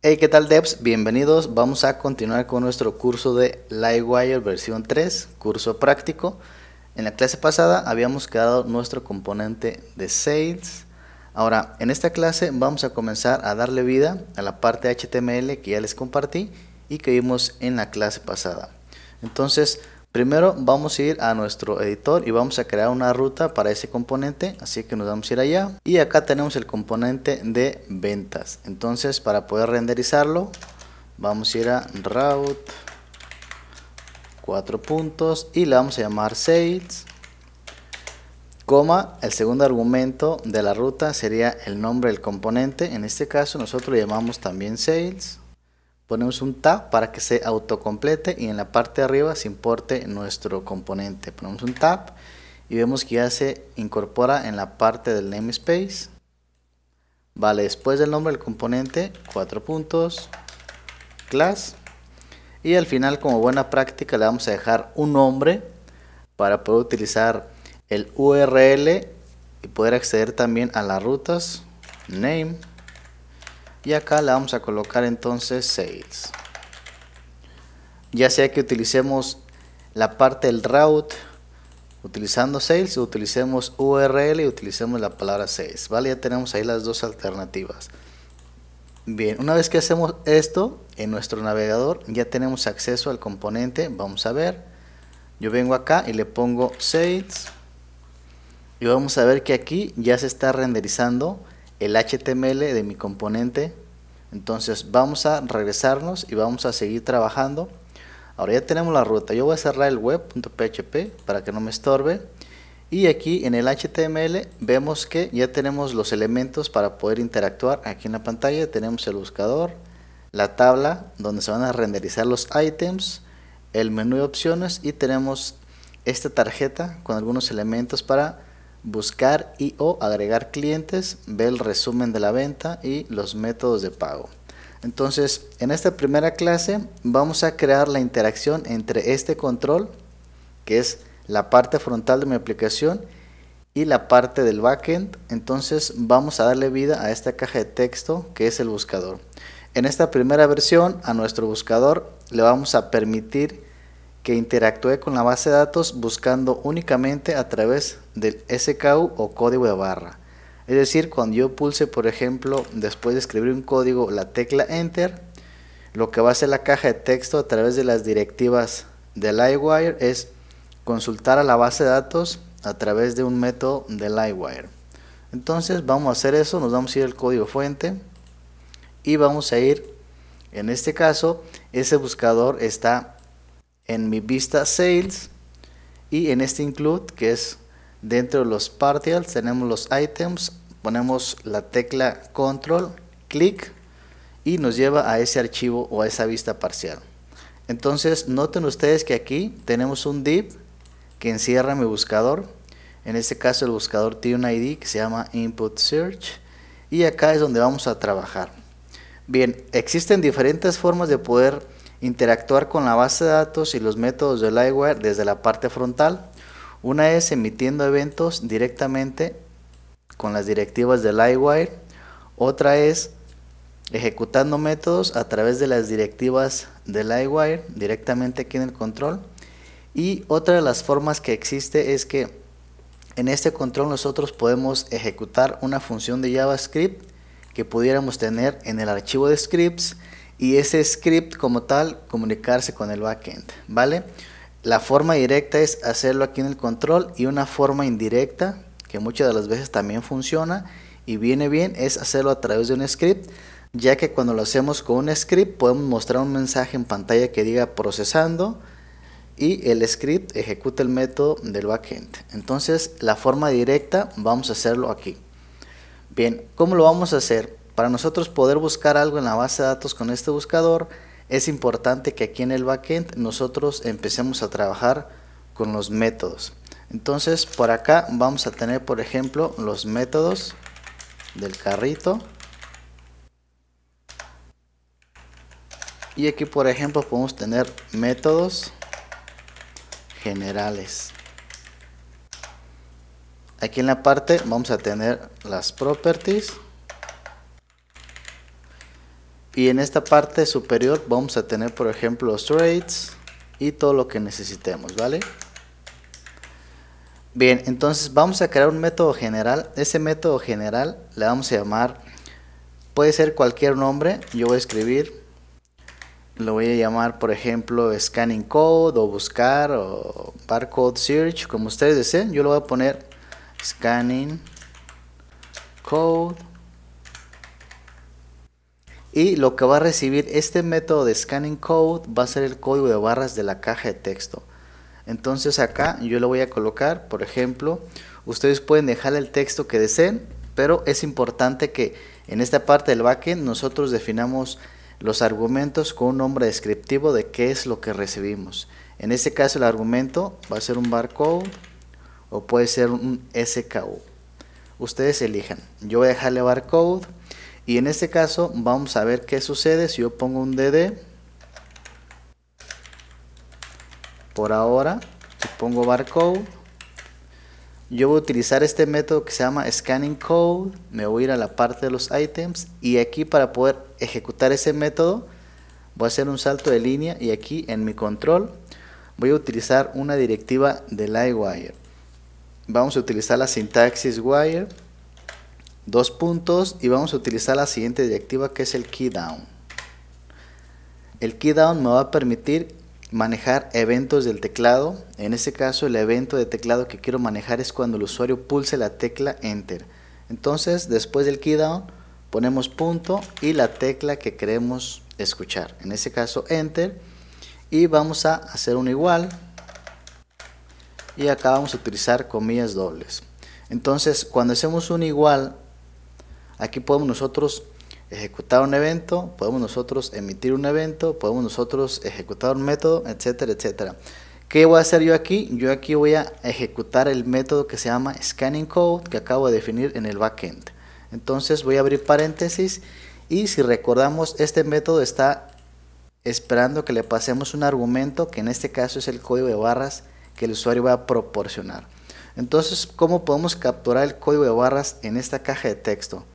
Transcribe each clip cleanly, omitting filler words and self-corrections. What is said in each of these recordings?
Hey, ¿qué tal devs? Bienvenidos. Vamos a continuar con nuestro curso de Livewire versión 3, curso práctico. En la clase pasada habíamos quedado nuestro componente de sales. Ahora, en esta clase vamos a comenzar a darle vida a la parte HTML que ya les compartí y que vimos en la clase pasada. Entonces, primero vamos a ir a nuestro editor y vamos a crear una ruta para ese componente, así que nos vamos a ir allá. Y acá tenemos el componente de ventas. Entonces, para poder renderizarlo, vamos a ir a route, 4 puntos, y le vamos a llamar sales, coma, el segundo argumento de la ruta sería el nombre del componente. En este caso nosotros le llamamos también sales. Ponemos un tab para que se autocomplete y en la parte de arriba se importe nuestro componente. Ponemos un tab y vemos que ya se incorpora en la parte del namespace. Vale, después del nombre del componente, 4 puntos, class. Y al final, como buena práctica, le vamos a dejar un nombre para poder utilizar el URL y poder acceder también a las rutas, name. Y acá le vamos a colocar entonces sales. Ya sea que utilicemos la parte del route utilizando sales, o utilicemos URL y utilicemos la palabra sales. Vale, ya tenemos ahí las dos alternativas. Bien, una vez que hacemos esto en nuestro navegador, ya tenemos acceso al componente. Vamos a ver. Yo vengo acá y le pongo sales. Y vamos a ver que aquí ya se está renderizando el HTML de mi componente. Entonces vamos a regresarnos y vamos a seguir trabajando. Ahora ya tenemos la ruta. Yo voy a cerrar el web.php para que no me estorbe. Y aquí en el HTML vemos que ya tenemos los elementos para poder interactuar. Aquí en la pantalla tenemos el buscador, la tabla donde se van a renderizar los ítems, el menú de opciones y tenemos esta tarjeta con algunos elementos para buscar y o agregar clientes, ver el resumen de la venta y los métodos de pago. Entonces, en esta primera clase vamos a crear la interacción entre este control, que es la parte frontal de mi aplicación, y la parte del backend. Entonces vamos a darle vida a esta caja de texto que es el buscador. En esta primera versión a nuestro buscador le vamos a permitir que interactúe con la base de datos buscando únicamente a través del SKU o código de barra. Es decir, cuando yo pulse, por ejemplo, después de escribir un código, la tecla Enter, lo que va a hacer la caja de texto a través de las directivas de Livewire es consultar a la base de datos a través de un método de Livewire. Entonces vamos a hacer eso, nos vamos a ir al código fuente y vamos a ir, en este caso, ese buscador está en mi vista sales y en este include, que es dentro de los partials, tenemos los items, ponemos la tecla control, clic y nos lleva a ese archivo o a esa vista parcial. Entonces noten ustedes que aquí tenemos un div que encierra mi buscador. En este caso el buscador tiene un ID que se llama input search y acá es donde vamos a trabajar. Bien, existen diferentes formas de poder interactuar con la base de datos y los métodos de Livewire desde la parte frontal. Una es emitiendo eventos directamente con las directivas de Livewire. Otra es ejecutando métodos a través de las directivas de Livewire directamente aquí en el control. Y otra de las formas que existe es que en este control nosotros podemos ejecutar una función de JavaScript que pudiéramos tener en el archivo de scripts y ese script como tal comunicarse con el backend, ¿vale? La forma directa es hacerlo aquí en el control y una forma indirecta que muchas de las veces también funciona y viene bien es hacerlo a través de un script, ya que cuando lo hacemos con un script podemos mostrar un mensaje en pantalla que diga procesando y el script ejecuta el método del backend. Entonces la forma directa vamos a hacerlo aquí. Bien, ¿cómo lo vamos a hacer? Para nosotros poder buscar algo en la base de datos con este buscador es importante que aquí en el backend nosotros empecemos a trabajar con los métodos. Entonces por acá vamos a tener, por ejemplo, los métodos del carrito y aquí, por ejemplo, podemos tener métodos generales. Aquí en la parte vamos a tener las properties Y en esta parte superior vamos a tener, por ejemplo, los traits y todo lo que necesitemos, ¿vale? Bien, entonces vamos a crear un método general. Ese método general le vamos a llamar, puede ser cualquier nombre. Yo voy a escribir, lo voy a llamar, por ejemplo, scanning code o buscar o barcode search, como ustedes deseen. Yo lo voy a poner scanning code. Y lo que va a recibir este método de scanning code va a ser el código de barras de la caja de texto. Entonces acá yo le voy a colocar, por ejemplo, ustedes pueden dejar el texto que deseen, pero es importante que en esta parte del backend nosotros definamos los argumentos con un nombre descriptivo de qué es lo que recibimos. En este caso el argumento va a ser un barcode o puede ser un SKU. Ustedes elijan. Yo voy a dejarle barcode. Y en este caso vamos a ver qué sucede si yo pongo un DD. Por ahora, si pongo barcode, yo voy a utilizar este método que se llama scanning code. Me voy a ir a la parte de los items y aquí para poder ejecutar ese método voy a hacer un salto de línea y aquí en mi control voy a utilizar una directiva de Livewire. Vamos a utilizar la sintaxis wire, dos puntos, y vamos a utilizar la siguiente directiva que es el keydown. El keydown me va a permitir manejar eventos del teclado. En este caso el evento de teclado que quiero manejar es cuando el usuario pulse la tecla enter. Entonces después del keydown ponemos punto y la tecla que queremos escuchar, en este caso enter, y vamos a hacer un igual y acá vamos a utilizar comillas dobles. Entonces cuando hacemos un igual, aquí podemos nosotros ejecutar un evento, podemos nosotros emitir un evento, podemos nosotros ejecutar un método, etcétera, etcétera. ¿Qué voy a hacer yo aquí? Yo aquí voy a ejecutar el método que se llama scanning code que acabo de definir en el backend. Entonces voy a abrir paréntesis y si recordamos este método está esperando que le pasemos un argumento que en este caso es el código de barras que el usuario va a proporcionar. Entonces, ¿cómo podemos capturar el código de barras en esta caja de texto?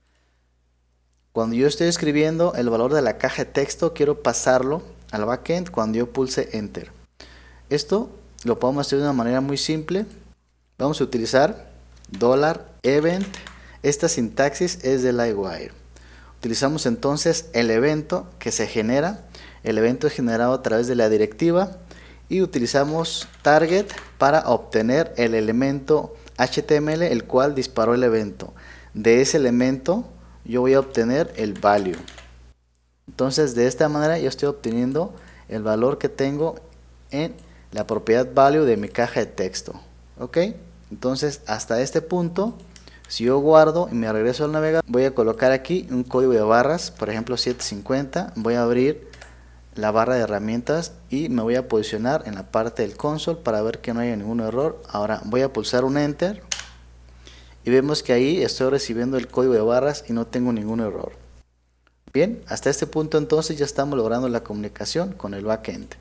Cuando yo estoy escribiendo el valor de la caja de texto, quiero pasarlo al backend cuando yo pulse enter. Esto lo podemos hacer de una manera muy simple. Vamos a utilizar $event. Esta sintaxis es de Livewire. Utilizamos entonces el evento que se genera. El evento es generado a través de la directiva y utilizamos target para obtener el elemento HTML el cual disparó el evento. De ese elemento yo voy a obtener el value. Entonces de esta manera yo estoy obteniendo el valor que tengo en la propiedad value de mi caja de texto. ¿Ok? Entonces hasta este punto, si yo guardo y me regreso al navegador, voy a colocar aquí un código de barras, por ejemplo 750, voy a abrir la barra de herramientas y me voy a posicionar en la parte del console para ver que no haya ningún error. Ahora voy a pulsar un enter y vemos que ahí estoy recibiendo el código de barras y no tengo ningún error. Bien, hasta este punto entonces ya estamos logrando la comunicación con el backend.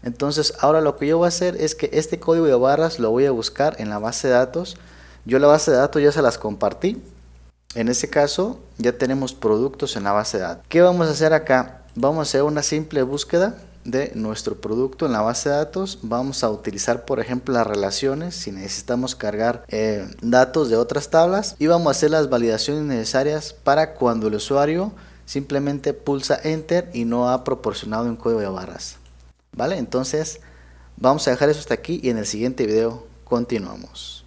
Entonces ahora lo que yo voy a hacer es que este código de barras lo voy a buscar en la base de datos. Yo la base de datos ya se las compartí. En este caso ya tenemos productos en la base de datos. ¿Qué vamos a hacer acá? Vamos a hacer una simple búsqueda de nuestro producto en la base de datos. Vamos a utilizar por ejemplo las relaciones si necesitamos cargar datos de otras tablas, y vamos a hacer las validaciones necesarias para cuando el usuario simplemente pulsa enter y no ha proporcionado un código de barras. ¿Vale? Entonces vamos a dejar eso hasta aquí y en el siguiente video continuamos.